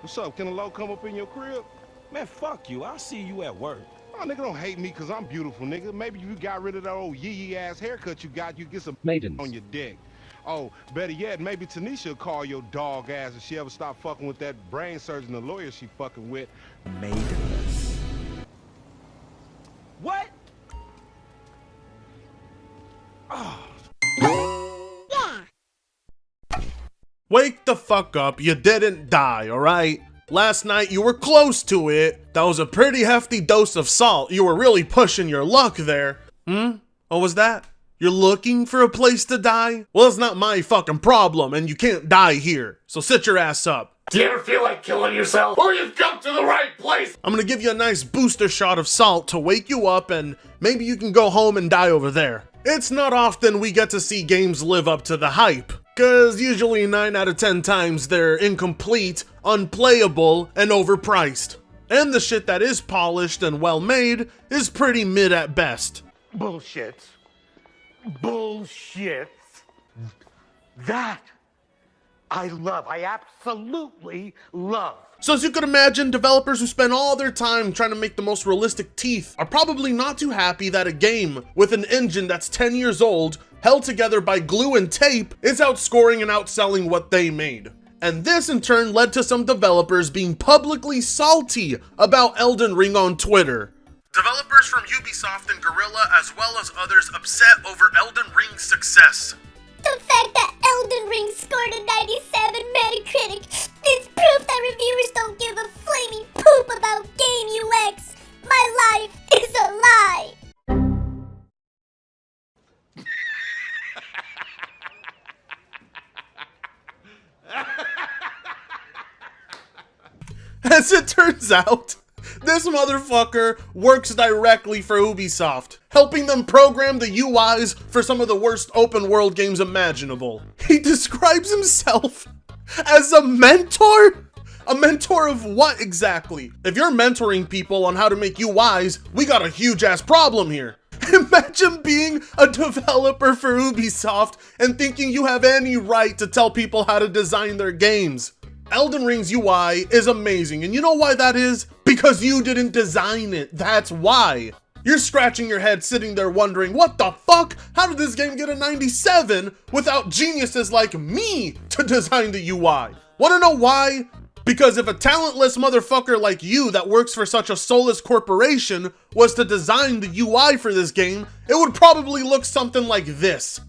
What's up? Can a low come up in your crib? Man, fuck you. I'll see you at work. Oh, nigga, don't hate me because I'm beautiful, nigga. Maybe if you got rid of that old yee-yee ass haircut you got, you get some on Maidens. your dick. Oh, better yet, maybe Tanisha will call your dog ass if she ever stop fucking with that brain surgeon, the lawyer she fucking with. Maidenless. What? Wake the fuck up, you didn't die, alright? Last night you were close to it. That was a pretty hefty dose of salt. You were really pushing your luck there. What was that? You're looking for a place to die? Well, it's not my fucking problem, and you can't die here. So sit your ass up. Do you ever feel like killing yourself? Well, you've come to the right place! I'm gonna give you a nice booster shot of salt to wake you up, and maybe you can go home and die over there. It's not often we get to see games live up to the hype, cause usually 9 out of 10 times they're incomplete, unplayable, and overpriced. And the shit that is polished and well made is pretty mid at best. Bullshit. Bullshit. That I love. I absolutely love. So as you could imagine, developers who spend all their time trying to make the most realistic teeth are probably not too happy that a game with an engine that's 10 years old, held together by glue and tape, is outscoring and outselling what they made. And this in turn led to some developers being publicly salty about Elden Ring on Twitter. Developers from Ubisoft and Guerrilla, as well as others, upset over Elden Ring's success. The fact that Elden Ring scored a 97 Metacritic is proof that reviewers don't give a flaming poop about game UX. My life is a lie. As it turns out, this motherfucker works directly for Ubisoft, helping them program the UIs for some of the worst open world games imaginable. He describes himself as a mentor? A mentor of what exactly? If you're mentoring people on how to make UIs, we got a huge ass problem here. Imagine being a developer for Ubisoft and thinking you have any right to tell people how to design their games. Elden Ring's UI is amazing, and you know why that is? Because you didn't design it, that's why. You're scratching your head sitting there wondering, what the fuck? How did this game get a 97 without geniuses like me to design the UI? Wanna know why? Because if a talentless motherfucker like you that works for such a soulless corporation was to design the UI for this game, it would probably look something like this.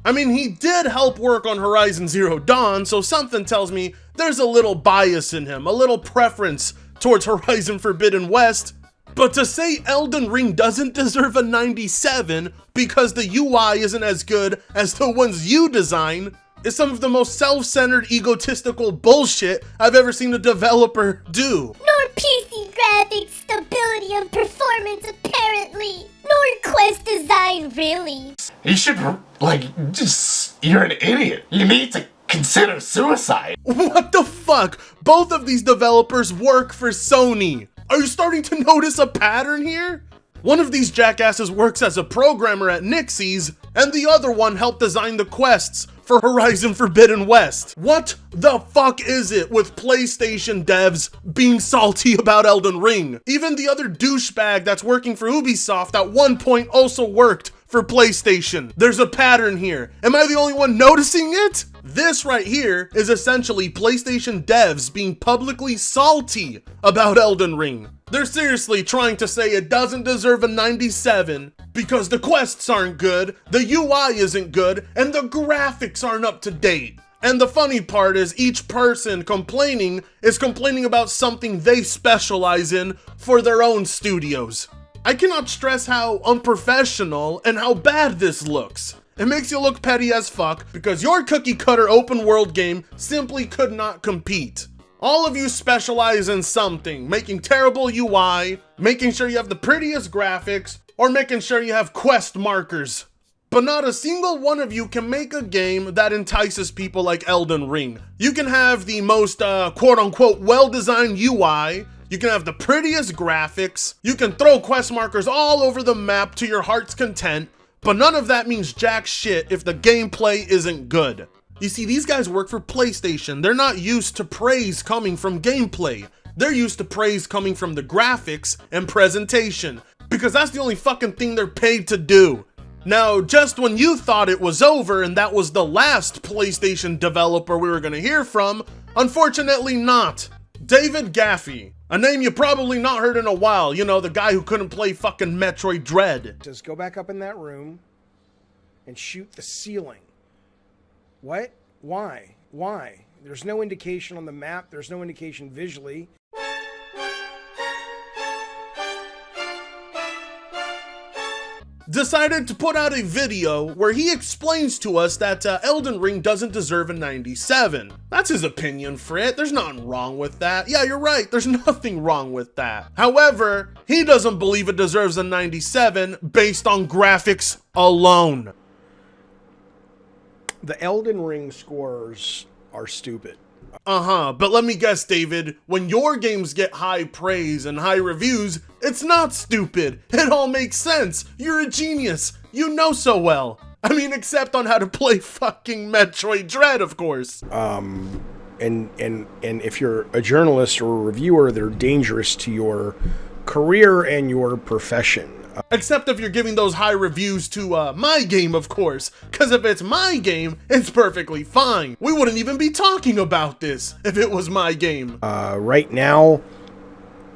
I mean, he did help work on Horizon Zero Dawn, so something tells me there's a little bias in him, a little preference towards Horizon Forbidden West. But to say Elden Ring doesn't deserve a 97 because the UI isn't as good as the ones you design is some of the most self-centered, egotistical bullshit I've ever seen a developer do. Nor PC graphics, stability, and performance apparently. Nor quest design really. You should, you're an idiot. You need to consider suicide. What the fuck? Both of these developers work for Sony. Are you starting to notice a pattern here? One of these jackasses works as a programmer at Nixie's, and the other one helped design the quests for Horizon Forbidden West. What the fuck is it with PlayStation devs being salty about Elden Ring? Even the other douchebag that's working for Ubisoft at one point also worked for PlayStation. There's a pattern here. Am I the only one noticing it? This right here is essentially PlayStation devs being publicly salty about Elden Ring. They're seriously trying to say it doesn't deserve a 97 because the quests aren't good, the UI isn't good, and the graphics aren't up to date. And the funny part is each person complaining is complaining about something they specialize in for their own studios. I cannot stress how unprofessional and how bad this looks. It makes you look petty as fuck because your cookie cutter open world game simply could not compete. All of you specialize in something, making terrible UI, making sure you have the prettiest graphics, or making sure you have quest markers. But not a single one of you can make a game that entices people like Elden Ring. You can have the most quote-unquote well-designed UI, you can have the prettiest graphics, you can throw quest markers all over the map to your heart's content, But none of that means jack shit if the gameplay isn't good. You see, these guys work for PlayStation. They're not used to praise coming from gameplay. They're used to praise coming from the graphics and presentation, because that's the only fucking thing they're paid to do. Now, just when you thought it was over and that was the last PlayStation developer we were gonna hear from, unfortunately not. David Jaffe. A name you probably not heard in a while, you know, the guy who couldn't play fucking Metroid Dread. Just go back up in that room and shoot the ceiling. What? Why? Why? There's no indication on the map, there's no indication visually. Decided to put out a video where he explains to us that Elden Ring doesn't deserve a 97. That's his opinion, Frit. There's nothing wrong with that. Yeah, you're right. There's nothing wrong with that. However, he doesn't believe it deserves a 97 based on graphics alone. The Elden Ring scores are stupid. But let me guess, David, when your games get high praise and high reviews, it's not stupid. It all makes sense. You're a genius. You know so well. I mean, except on how to play fucking Metroid Dread, of course. And if you're a journalist or a reviewer, they're dangerous to your career and your profession. Except if you're giving those high reviews to my game, of course. Because if it's my game, it's perfectly fine. We wouldn't even be talking about this if it was my game. Right now,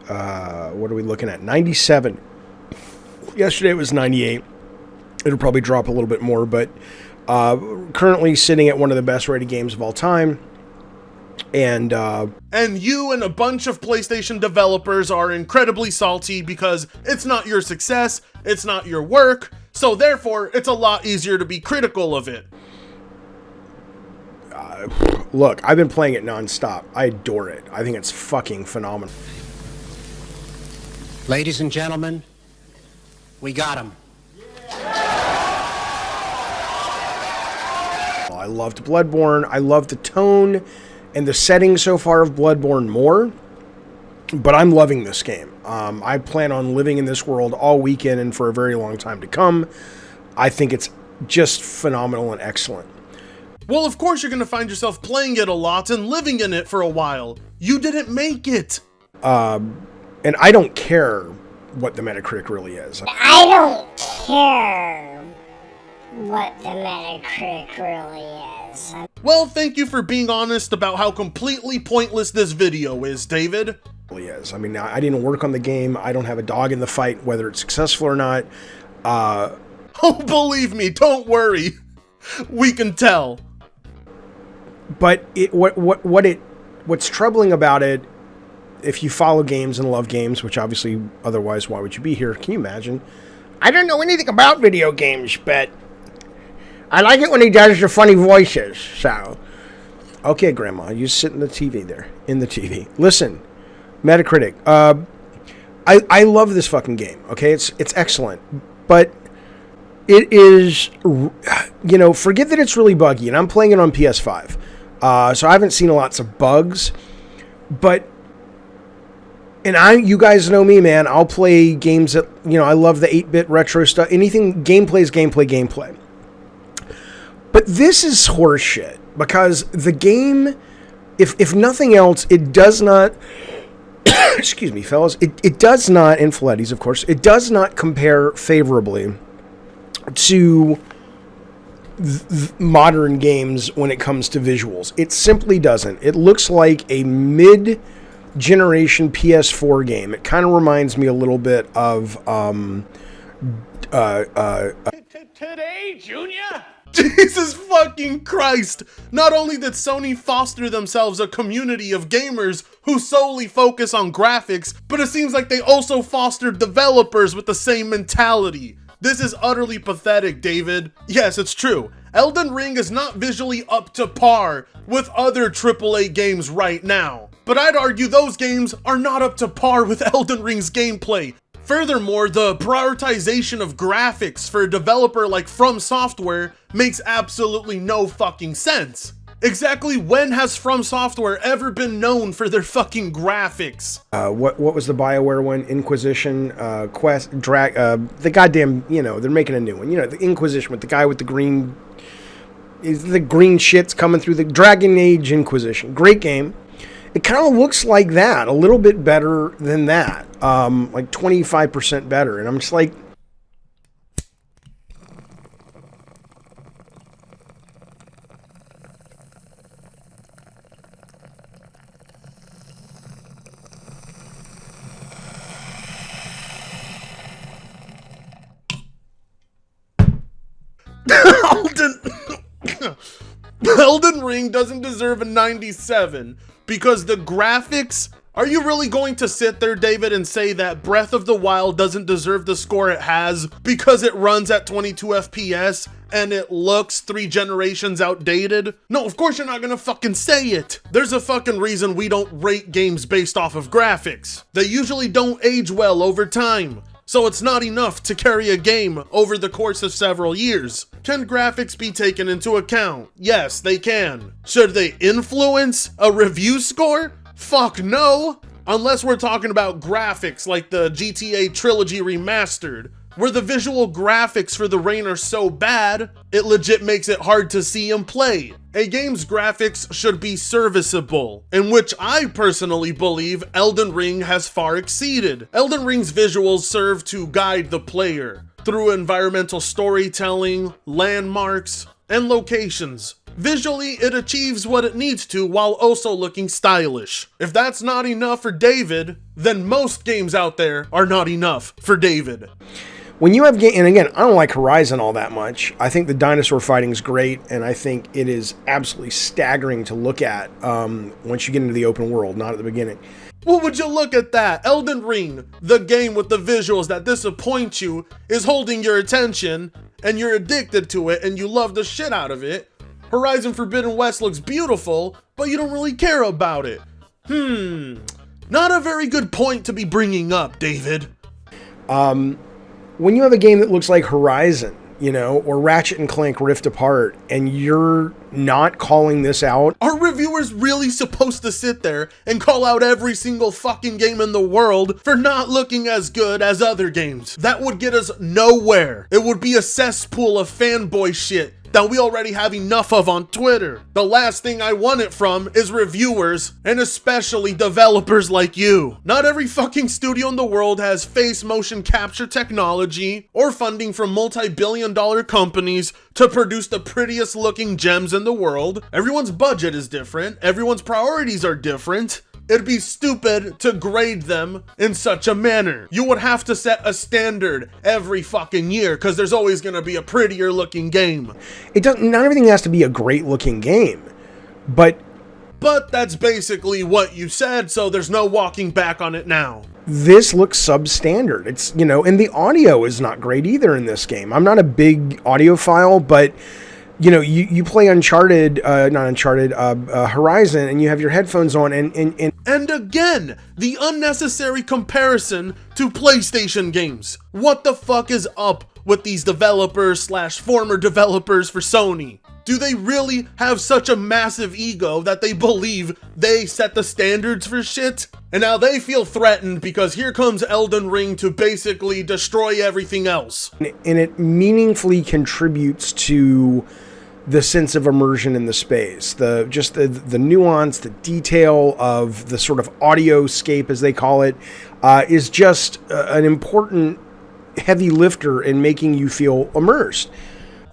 what are we looking at? 97. Yesterday it was 98. It'll probably drop a little bit more, but currently sitting at one of the best rated games of all time. And you and a bunch of PlayStation developers are incredibly salty because it's not your success, it's not your work, so therefore it's a lot easier to be critical of it. Look, I've been playing it nonstop. I adore it. I think it's fucking phenomenal. Ladies and gentlemen, we got him. I loved Bloodborne. I love the tone and the setting so far of Bloodborne more, but I'm loving this game. I plan on living in this world all weekend and for a very long time to come. I think it's just phenomenal and excellent. Well, of course you're gonna find yourself playing it a lot and living in it for a while. You didn't make it. And I don't care what the Metacritic really is. I don't care what the Metacritic really is. Well, thank you for being honest about how completely pointless this video is, David. Really is. I mean, I didn't work on the game. I don't have a dog in the fight, whether it's successful or not. Oh, believe me, don't worry. We can tell. But what's troubling about it, if you follow games and love games, which obviously otherwise why would you be here? Can you imagine? I don't know anything about video games, but I like it when he does the funny voices. So, okay, Grandma, you sit in the TV there, in the TV. Listen, Metacritic. I love this fucking game. Okay, it's excellent, but it is, you know, forget that it's really buggy, and I'm playing it on PS5, so I haven't seen lots of bugs, but. And you guys know me, man. I'll play games that, you know, I love the 8-bit retro stuff. Anything, gameplay is gameplay. But this is horseshit because the game, if nothing else, it does not, excuse me, fellas, it does not, and Fleddies, of course, it does not compare favorably to modern games when it comes to visuals. It simply doesn't. It looks like a mid-generation PS4 game. It kind of reminds me a little bit of Today, Junior? Jesus fucking Christ! Not only did Sony foster themselves a community of gamers who solely focus on graphics, but it seems like they also fostered developers with the same mentality. This is utterly pathetic, David. Yes, it's true. Elden Ring is not visually up to par with other AAA games right now. But I'd argue those games are not up to par with Elden Ring's gameplay. Furthermore, the prioritization of graphics for a developer like From Software makes absolutely no fucking sense. Exactly when has From Software ever been known for their fucking graphics? What was the BioWare one? Inquisition, Quest, the goddamn, they're making a new one. The Inquisition with the guy with the green shits coming through, the Dragon Age Inquisition. Great game. It kind of looks like that, a little bit better than that, like 25% better. And I'm just like, Elden Ring doesn't deserve a 97 because the graphics. Are you really going to sit there, David, and say that Breath of the Wild doesn't deserve the score it has because it runs at 22 FPS and it looks 3 generations outdated? No, of course you're not gonna fucking say it. There's a fucking reason we don't rate games based off of graphics. They usually don't age well over time. So it's not enough to carry a game over the course of several years. Can graphics be taken into account? Yes, they can. Should they influence a review score? Fuck no! Unless we're talking about graphics like the GTA Trilogy Remastered, where the visual graphics for the Reign are so bad, it legit makes it hard to see and play. A game's graphics should be serviceable, in which I personally believe Elden Ring has far exceeded. Elden Ring's visuals serve to guide the player through environmental storytelling, landmarks, and locations. Visually, it achieves what it needs to while also looking stylish. If that's not enough for David, then most games out there are not enough for David. When you have and again, I don't like Horizon all that much. I think the dinosaur fighting is great, and I think it is absolutely staggering to look at once you get into the open world, not at the beginning. Well, would you look at that? Elden Ring, the game with the visuals that disappoint you, is holding your attention, and you're addicted to it, and you love the shit out of it. Horizon Forbidden West looks beautiful, but you don't really care about it. Not a very good point to be bringing up, David. When you have a game that looks like Horizon, or Ratchet and Clank Rift Apart, and you're not calling this out. Are reviewers really supposed to sit there and call out every single fucking game in the world for not looking as good as other games? That would get us nowhere. It would be a cesspool of fanboy shit that we already have enough of on Twitter. The last thing I want it from is reviewers, and especially developers like you. Not every fucking studio in the world has face motion capture technology or funding from multi-billion-dollar companies to produce the prettiest looking gems in the world. Everyone's budget is different. Everyone's priorities are different. It'd be stupid to grade them in such a manner. You would have to set a standard every fucking year because there's always going to be a prettier looking game. Not everything has to be a great looking game, but that's basically what you said, so there's no walking back on it now. This looks substandard. It's, and the audio is not great either in this game. I'm not a big audiophile, but you play Horizon, and you have your headphones on, and again, the unnecessary comparison to PlayStation games. What the fuck is up with these developers / former developers for Sony? Do they really have such a massive ego that they believe they set the standards for shit? And now they feel threatened because here comes Elden Ring to basically destroy everything else. And it meaningfully contributes to the sense of immersion in the space, the nuance, the detail of the sort of audioscape, as they call it, is just an important heavy lifter in making you feel immersed.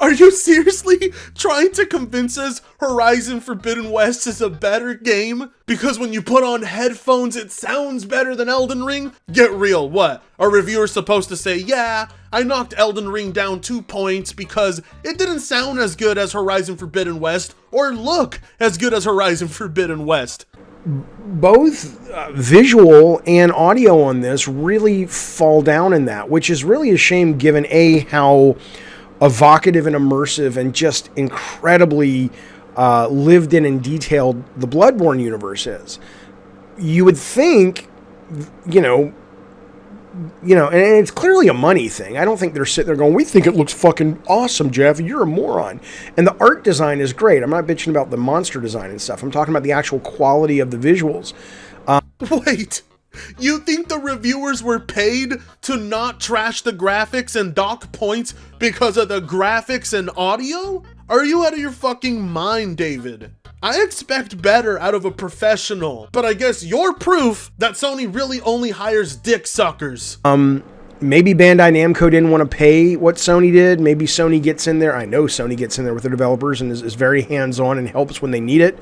Are you seriously trying to convince us Horizon Forbidden West is a better game? Because when you put on headphones, it sounds better than Elden Ring? Get real, what? Are reviewers supposed to say, yeah, I knocked Elden Ring down 2 points because it didn't sound as good as Horizon Forbidden West or look as good as Horizon Forbidden West? Both visual and audio on this really fall down in that, which is really a shame given how evocative and immersive and just incredibly lived in and detailed the Bloodborne universe is. You would think, you know, and it's clearly a money thing. I don't think they're sitting there going, we think it looks fucking awesome, Jaffe. You're a moron. And the art design is great. I'm not bitching about the monster design and stuff. I'm talking about the actual quality of the visuals. Wait, you think the reviewers were paid to not trash the graphics and dock points because of the graphics and audio? Are you out of your fucking mind, David? I expect better out of a professional, but I guess you're proof that Sony really only hires dick suckers. Maybe Bandai Namco didn't want to pay what Sony did. Maybe Sony gets in there. I know Sony gets in there with their developers and is very hands-on and helps when they need it.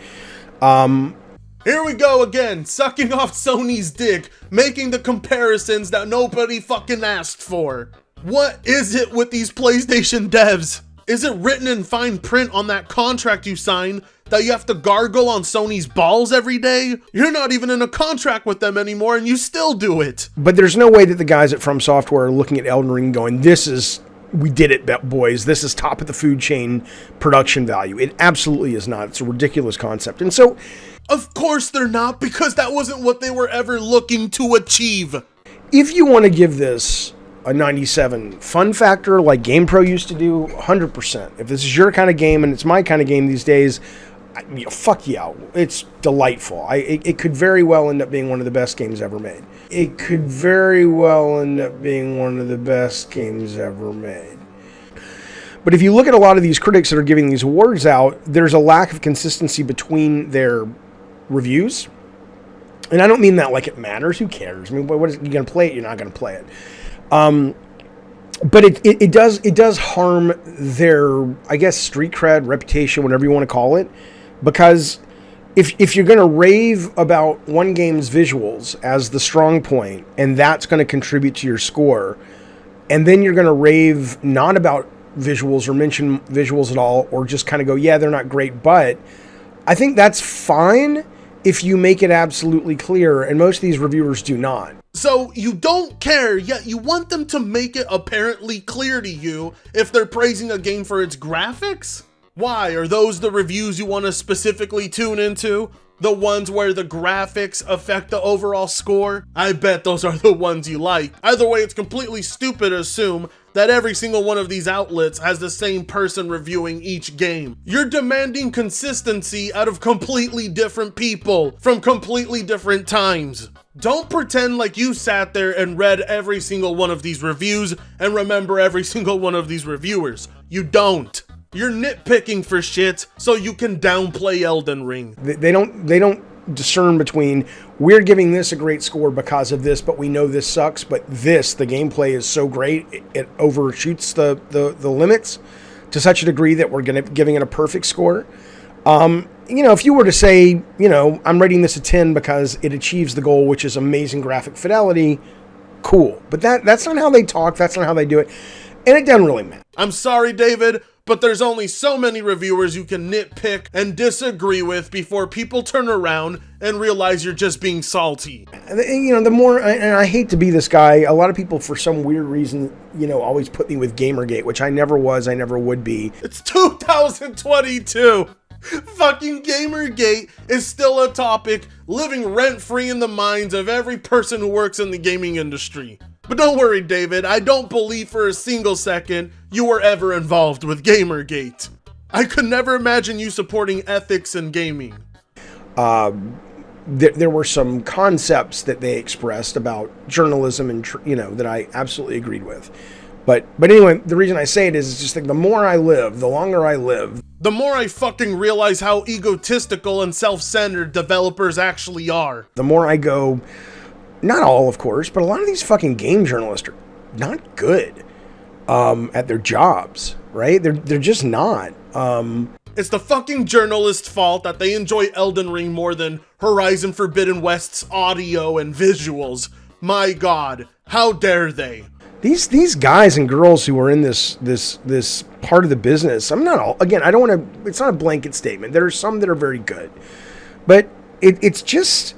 Here we go again, sucking off Sony's dick, making the comparisons that nobody fucking asked for. What is it with these PlayStation devs? Is it written in fine print on that contract you sign that you have to gargle on Sony's balls every day? You're not even in a contract with them anymore and you still do it. But there's no way that the guys at From Software are looking at Elden Ring going, we did it, boys. This is top of the food chain production value. It absolutely is not. It's a ridiculous concept. And so, of course they're not, because that wasn't what they were ever looking to achieve. if you want to give this a 97 fun factor like GamePro used to do, 100%. If this is your kind of game and it's my kind of game these days, fuck yeah, it's delightful. It could very well end up being one of the best games ever made. It could very well end up being one of the best games ever made. But if you look at a lot of these critics that are giving these awards out, there's a lack of consistency between their reviews. And I don't mean that like it matters. Who cares? I mean, what is you going to play it? You're not going to play it. But it does harm their, I guess, street cred, reputation, whatever you want to call it. Because if you're going to rave about one game's visuals as the strong point, and that's going to contribute to your score, and then you're going to rave not about visuals or mention visuals at all, or just kind of go, yeah, they're not great, but I think that's fine if you make it absolutely clear, and most of these reviewers do not. So you don't care, yet you want them to make it apparently clear to you if they're praising a game for its graphics? Why? Are those the reviews you want to specifically tune into? The ones where the graphics affect the overall score? I bet those are the ones you like. Either way, it's completely stupid to assume that every single one of these outlets has the same person reviewing each game. You're demanding consistency out of completely different people from completely different times. Don't pretend like you sat there and read every single one of these reviews and remember every single one of these reviewers. You don't. You're nitpicking for shit so you can downplay Elden Ring. They don't discern between, we're giving this a great score because of this, but we know this sucks, but this, the gameplay is so great, it overshoots the limits to such a degree that we're giving it a perfect score. If you were to say, I'm rating this a 10 because it achieves the goal, which is amazing graphic fidelity, cool. But that's not how they talk, that's not how they do it, and it doesn't really matter. I'm sorry, David, but there's only so many reviewers you can nitpick and disagree with before people turn around and realize you're just being salty. The more, and I hate to be this guy, a lot of people for some weird reason, always put me with Gamergate, which I never was, I never would be. It's 2022. Fucking Gamergate is still a topic living rent-free in the minds of every person who works in the gaming industry. But don't worry, David, I don't believe for a single second you were ever involved with Gamergate. I could never imagine you supporting ethics in gaming. There were some concepts that they expressed about journalism and, that I absolutely agreed with. But anyway, the reason I say it is just like the more I live, the longer I live, the more I fucking realize how egotistical and self-centered developers actually are. The more I go, not all, of course, but a lot of these fucking game journalists are not good at their jobs, right? They're just not. It's the fucking journalist's fault that they enjoy Elden Ring more than Horizon Forbidden West's audio and visuals. My God, how dare they? These guys and girls who are in this part of the business, I'm not all, again, I don't want to, it's not a blanket statement. There are some that are very good, but it's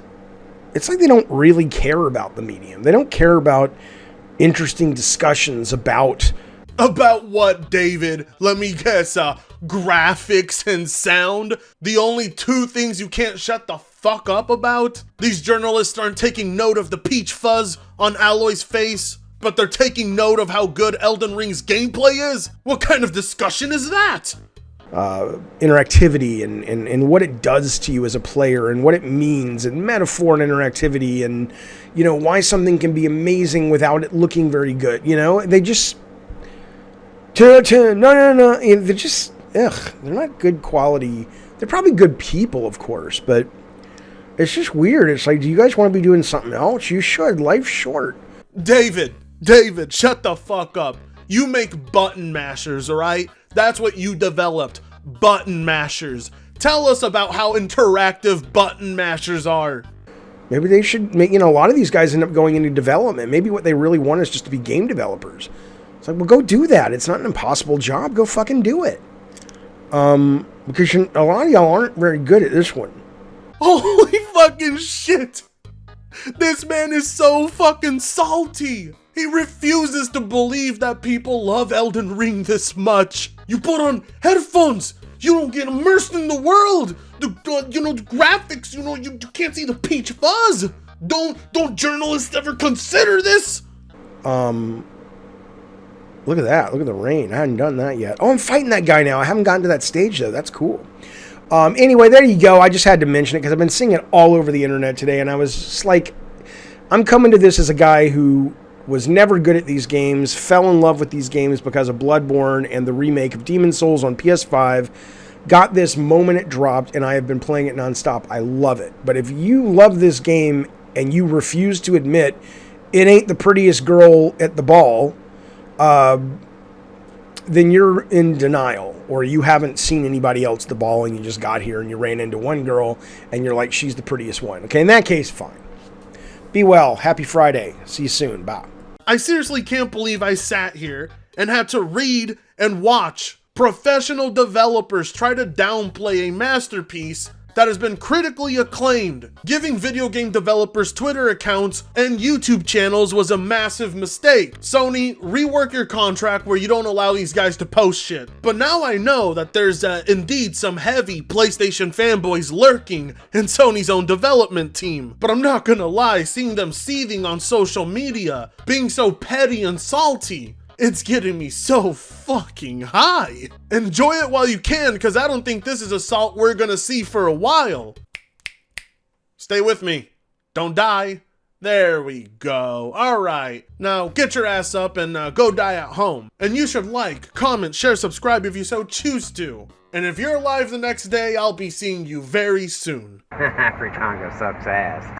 like they don't really care about the medium. They don't care about interesting discussions about About what, David? Let me guess, graphics and sound? The only two things you can't shut the fuck up about? These journalists aren't taking note of the peach fuzz on Aloy's face, but they're taking note of how good Elden Ring's gameplay is? What kind of discussion is that? Interactivity and what it does to you as a player and what it means and metaphor and interactivity and, you know, why something can be amazing without it looking very good. You know, they just... No. They're just, they're not good quality. They're probably good people, of course, but it's just weird. It's like, do you guys want to be doing something else? You should. Life's short. David, shut the fuck up. You make button mashers, alright? That's what you developed. Button mashers. Tell us about how interactive button mashers are. Maybe they should make, you know, a lot of these guys end up going into development. Maybe what they really want is just to be game developers. It's like, well, go do that. It's not an impossible job. Go fucking do it. Because a lot of y'all aren't very good at this one. Holy fucking shit. This man is so fucking salty. He refuses to believe that people love Elden Ring this much. You put on headphones. You don't get immersed in the world. The graphics, you can't see the peach fuzz. Don't journalists ever consider this? Look at that. Look at the rain. I hadn't done that yet. Oh, I'm fighting that guy now. I haven't gotten to that stage, though. That's cool. Anyway, there you go. I just had to mention it because I've been seeing it all over the internet today, and I was just like, I'm coming to this as a guy who was never good at these games, fell in love with these games because of Bloodborne and the remake of Demon's Souls on PS5, got this moment it dropped, and I have been playing it nonstop. I love it. But if you love this game and you refuse to admit it ain't the prettiest girl at the ball, then you're in denial, or you haven't seen anybody else at the ball and you just got here and you ran into one girl and you're like, she's the prettiest one. Okay, in that case, fine. Be well. Happy Friday. See you soon. Bye. I seriously can't believe I sat here and had to read and watch professional developers try to downplay a masterpiece that has been critically acclaimed. Giving video game developers Twitter accounts and YouTube channels was a massive mistake. Sony, rework your contract where you don't allow these guys to post shit. But now I know that there's indeed some heavy PlayStation fanboys lurking in Sony's own development team. But I'm not gonna lie, seeing them seething on social media, being so petty and salty, it's getting me so fucking high. Enjoy it while you can, because I don't think this is a salt we're gonna see for a while. Stay with me. Don't die. There we go. Alright. Now get your ass up and go die at home. And you should like, comment, share, subscribe if you so choose to. And if you're alive the next day, I'll be seeing you very soon. Fritango sucks ass.